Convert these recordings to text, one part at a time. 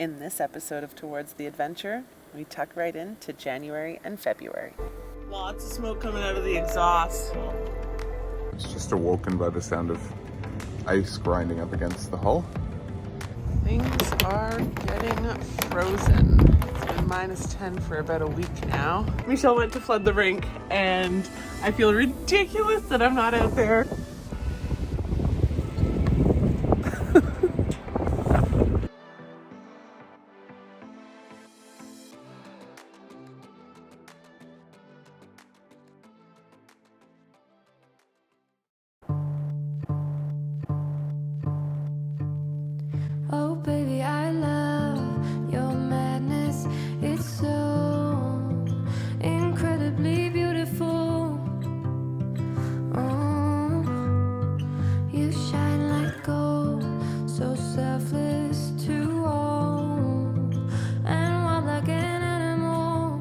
In this episode of Towards the Adventure, we tuck right into January and February. Lots of smoke coming out of the exhaust. It's just awoken by the sound of ice grinding up against the hull. Things are getting frozen. It's been -10 for about a week now. Michelle went to flood the rink and I feel ridiculous that I'm not out there. Oh baby, I love your madness. It's so incredibly beautiful. Oh, you shine like gold, so selfless to all, and wild like an animal.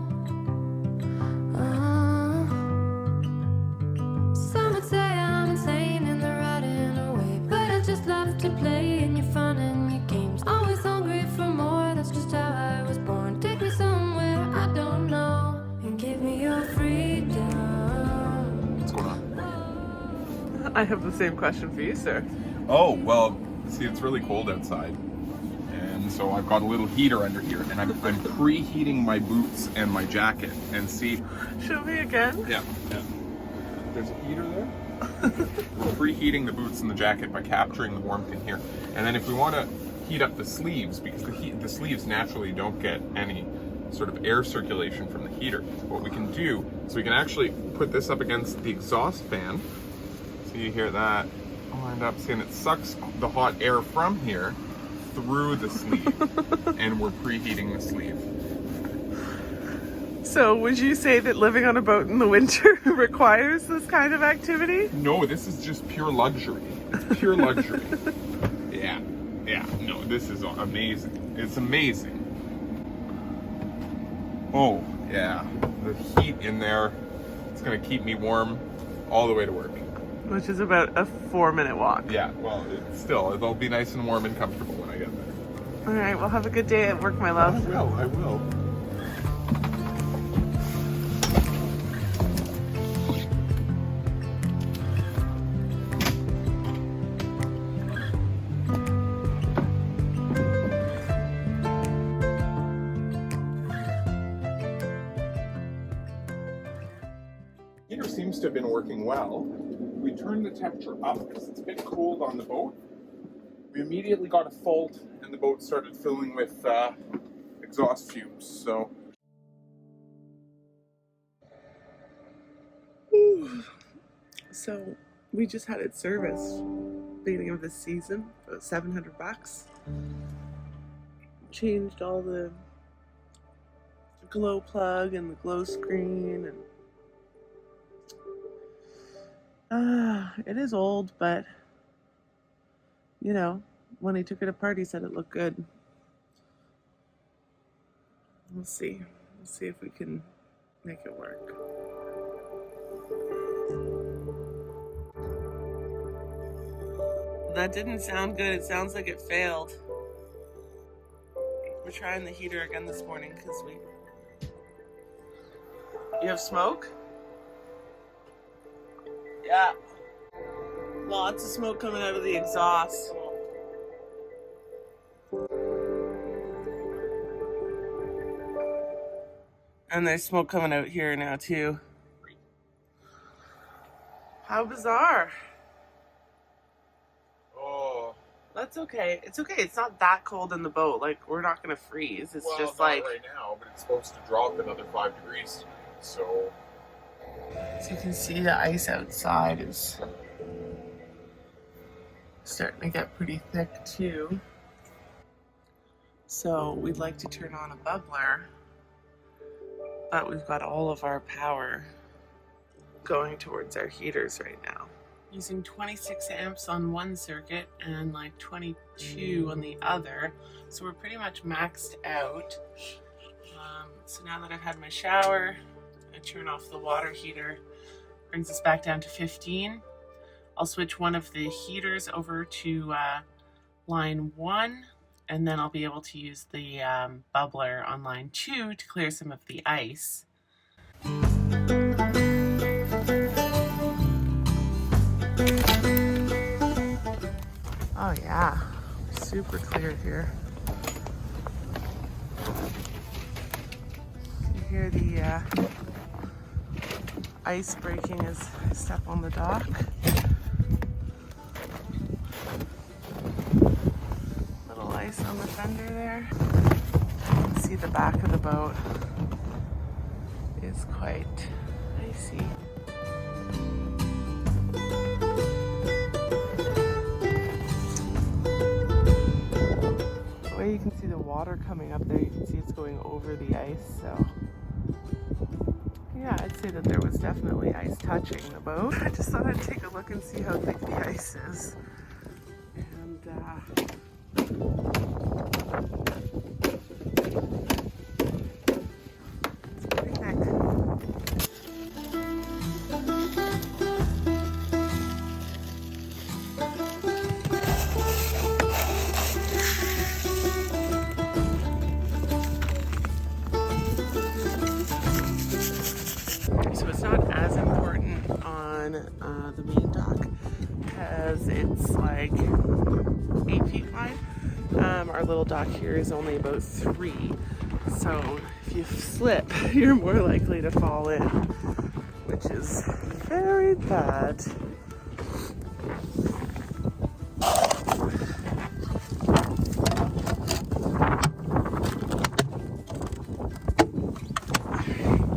Some would say I'm insane in the right and the way, but I just love to play in your fun and your games. Always hungry for more, that's just how I was born. Take me somewhere I don't know and give me your freedom. What's going on? I have the same question for you, sir. Oh, well, see, it's really cold outside. And so I've got a little heater under here, and I'm preheating my boots and my jacket. And see, Show me again. yeah. There's a heater there. We're preheating the boots and the jacket by capturing the warmth in here. And then if we want to heat up the sleeves, because the sleeves naturally don't get any sort of air circulation from the heater, what we can do is we can actually put this up against the exhaust fan. So you hear that wind up, and it sucks the hot air from here through the sleeve, and we're preheating the sleeve. So would you say that living on a boat in the winter requires this kind of activity? No, this is just pure luxury. It's pure luxury. Yeah. No, this is amazing. It's amazing. Oh, yeah. The heat in there, it's going to keep me warm all the way to work. Which is about a 4-minute walk. Yeah, well, it'll be nice and warm and comfortable when I get there. All right, well, have a good day at work, my love. I will. Heater seems to have been working well. We turned the temperature up because it's a bit cold on the boat. We immediately got a fault and the boat started filling with exhaust fumes. So we just had it serviced beginning of this season, about $700. Changed all the glow plug and the glow screen, and it is old, but you know, when he took it apart, he said it looked good. We'll see. We'll see if we can make it work. That didn't sound good. It sounds like it failed. We're trying the heater again this morning because You have smoke? Yeah. Lots of smoke coming out of the exhaust. And there's smoke coming out here now too. How bizarre. Oh. That's okay. It's okay. It's not that cold in the boat. Like, we're not gonna freeze. It's just not like right now, but it's supposed to drop another 5 degrees. So you can see the ice outside is starting to get pretty thick too. So we'd like to turn on a bubbler, but we've got all of our power going towards our heaters right now. Using 26 amps on one circuit and like 22 on the other. So we're pretty much maxed out. So now that I've had my shower, I turn off the water heater, brings us back down to 15. I'll switch one of the heaters over to line 1 And then I'll be able to use the bubbler on line 2 to clear some of the ice. Oh yeah, super clear here. You hear the ice breaking as I step on the dock. Little ice on the fender there. You can see the back of the boat is quite icy. The way you can see the water coming up there, you can see it's going over the ice, so yeah, I'd say that there was definitely ice touching the boat. I just thought I'd take a look and see how thick the ice is. And it's pretty thick. So it's not as important on the main dock because it's like 8 feet wide. Our little dock here is only about 3. So if you slip, you're more likely to fall in, which is very bad.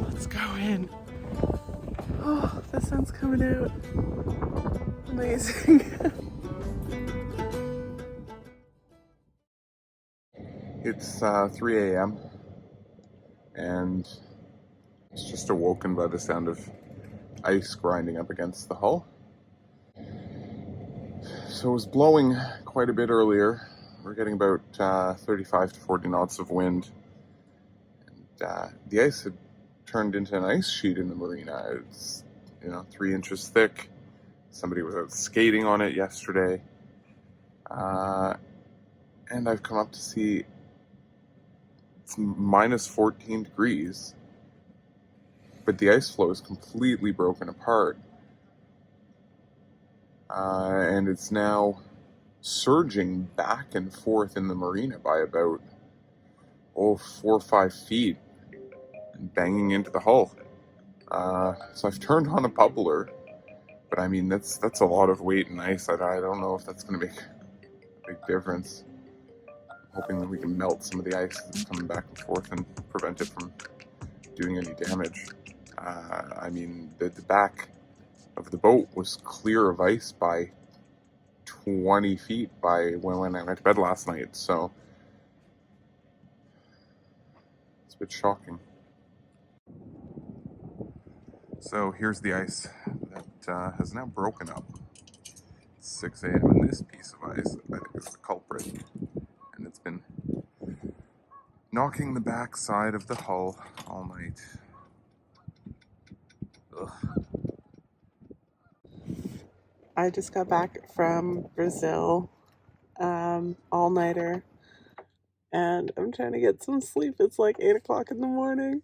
Let's go in. Oh, the sun's coming out. Amazing. It's 3 a.m. and it's just awoken by the sound of ice grinding up against the hull. So it was blowing quite a bit earlier. We're getting about 35 to 40 knots of wind. And the ice had turned into an ice sheet in the marina. It's 3 inches thick. Somebody was out skating on it yesterday. And I've come up to see it's minus 14 degrees, but the ice floe is completely broken apart. And it's now surging back and forth in the marina by about 4 or 5 feet and banging into the hull. So I've turned on a bubbler, but I mean that's a lot of weight in ice. I don't know if that's going to make a big difference. I'm hoping that we can melt some of the ice that's coming back and forth and prevent it from doing any damage. I mean the back of the boat was clear of ice by 20 feet by when I went to bed last night, so it's a bit shocking. So here's the ice that has now broken up. It's 6 a.m. and this piece of ice, I think, is the culprit, and it's been knocking the back side of the hull all night. Ugh. I just got back from Brazil, all-nighter, and I'm trying to get some sleep. It's like 8 o'clock in the morning,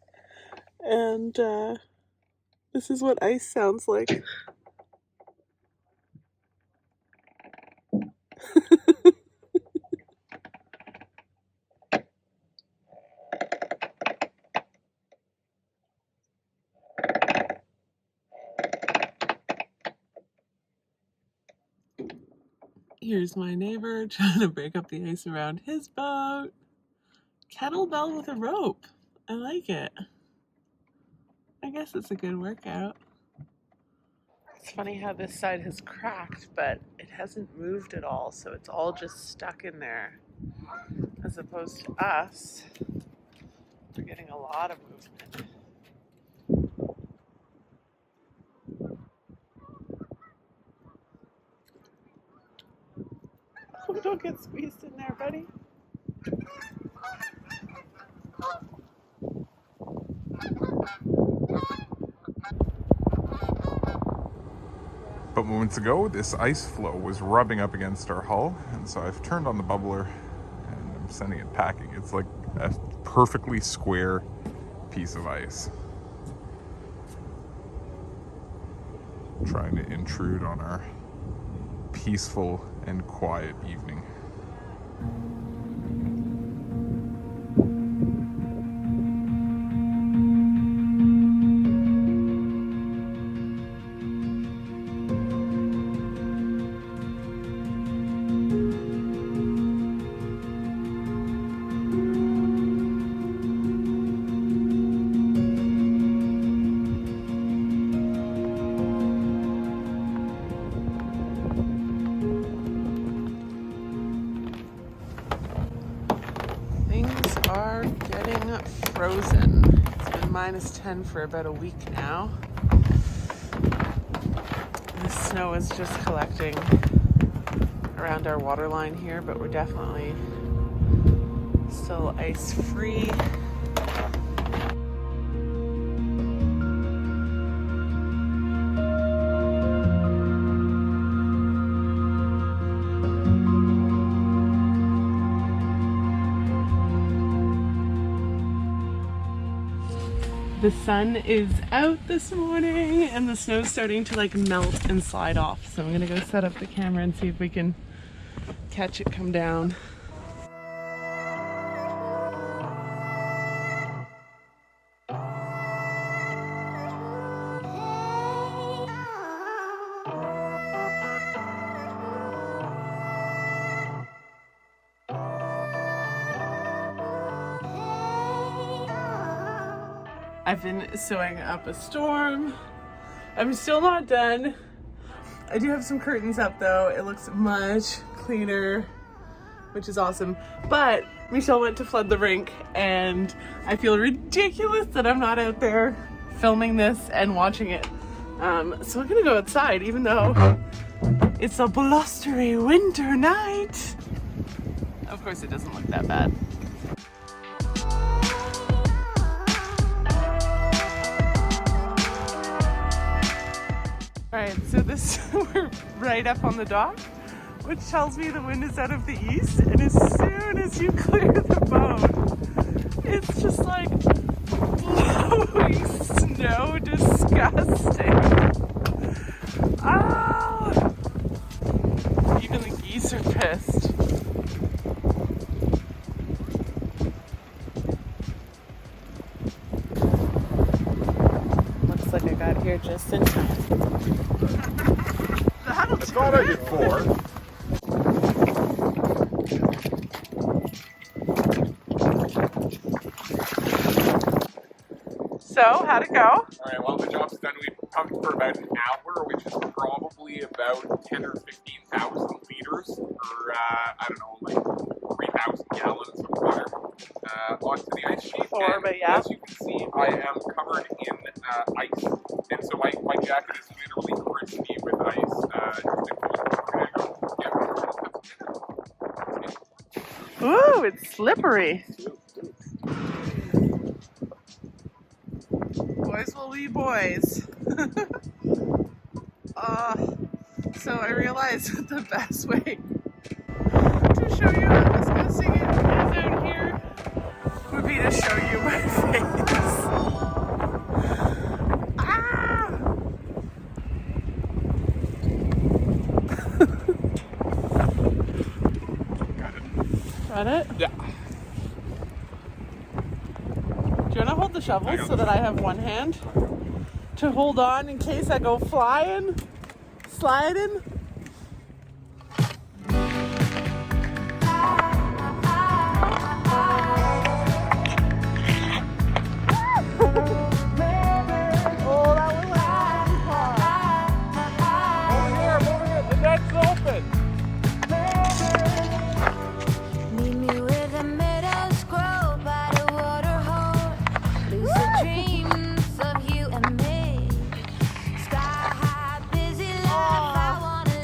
and this is what ice sounds like. Here's my neighbor trying to break up the ice around his boat. Kettlebell with a rope. I like it. I guess it's a good workout. It's funny how this side has cracked, but it hasn't moved at all, so it's all just stuck in there. As opposed to us, we're getting a lot of movement. Oh, don't get squeezed in there, buddy. But moments ago, this ice floe was rubbing up against our hull, and so I've turned on the bubbler, and sending it packing. It's like a perfectly square piece of ice. Trying to intrude on our peaceful and quiet evening. Things are getting frozen. It's been -10 for about a week now. The snow is just collecting around our water line here, but we're definitely still ice free. The sun is out this morning and the snow's starting to like melt and slide off. So I'm gonna go set up the camera and see if we can catch it come down. I've been sewing up a storm. I'm still not done. I do have some curtains up though. It looks much cleaner, which is awesome. But Michelle went to flood the rink and I feel ridiculous that I'm not out there filming this and watching it. So I'm gonna go outside even though it's a blustery winter night. Of course it doesn't look that bad. Alright, so this we're right up on the dock, which tells me the wind is out of the east, and as soon as you clear the boat, it's just like blowing snow. Disgusting. Ah! Even the geese are pissed. Looks like I got here just in time. That's all I did for. So, how'd it go? Alright, well the job's done. We've pumped for about an hour, which is probably about 10 or 15,000 liters, or I don't know, like 3,000 gallons of water onto the ice sheet. Four, but yeah. As you can see, I am covered in ice, and so my jacket is literally crispy with ice. Ooh, it's slippery. Boys will be boys. So I realized that the best way to show you how disgusting it is out here would be to show you my face. Ah! Got it? Yeah. Do you want to hold the shovel so that I have one hand to hold on in case I go flying, sliding? Oh, that was like Over here, the net's open. Meet me with a middle scroll by the water hole. Lucid dreams of you and me. Sky high, busy life. I wanna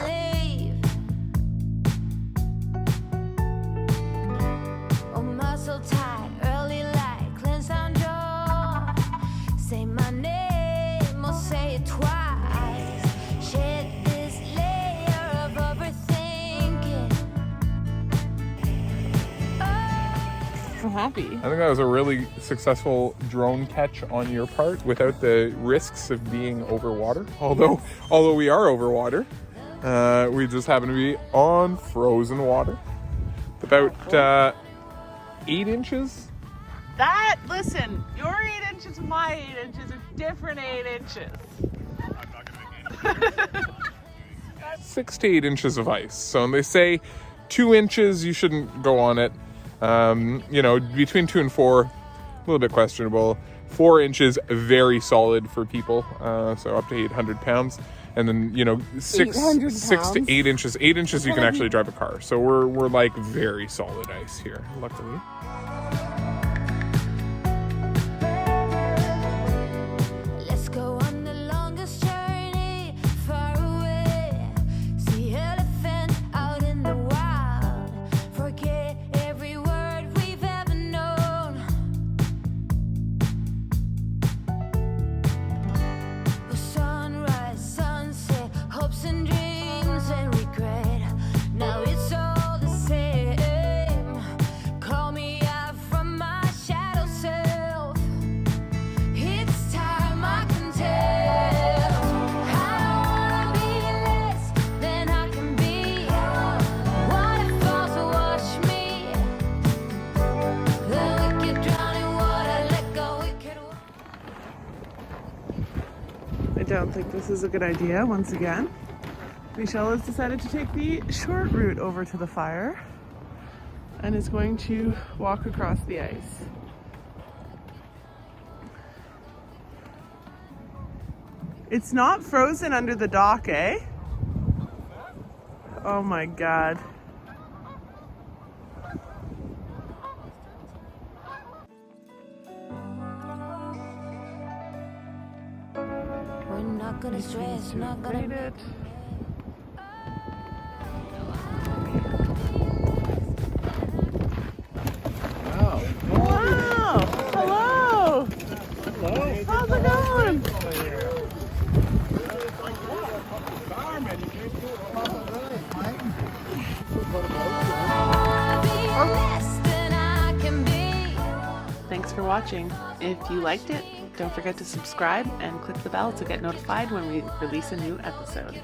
swampy. I think that was a really successful drone catch on your part without the risks of being over water. Although we are over water, we just happen to be on frozen water. About 8 inches. Listen, your 8 inches and my 8 inches are different 8 inches. 6 to 8 inches of ice. So they say 2 inches, you shouldn't go on it. Between 2 and 4, a little bit questionable. 4 inches, very solid for people. So up to 800 pounds. And then, 6 to 8 inches. 8 inches, you can actually drive a car. So we're like very solid ice here, luckily. I don't think this is a good idea once again. Michelle has decided to take the short route over to the fire and is going to walk across the ice. It's not frozen under the dock, eh? Oh my God. We're not gonna stress, not gonna Read it. Wow! Hello! Hello! How's it going? Thanks for watching. If you liked it, don't forget to subscribe and click the bell to get notified when we release a new episode.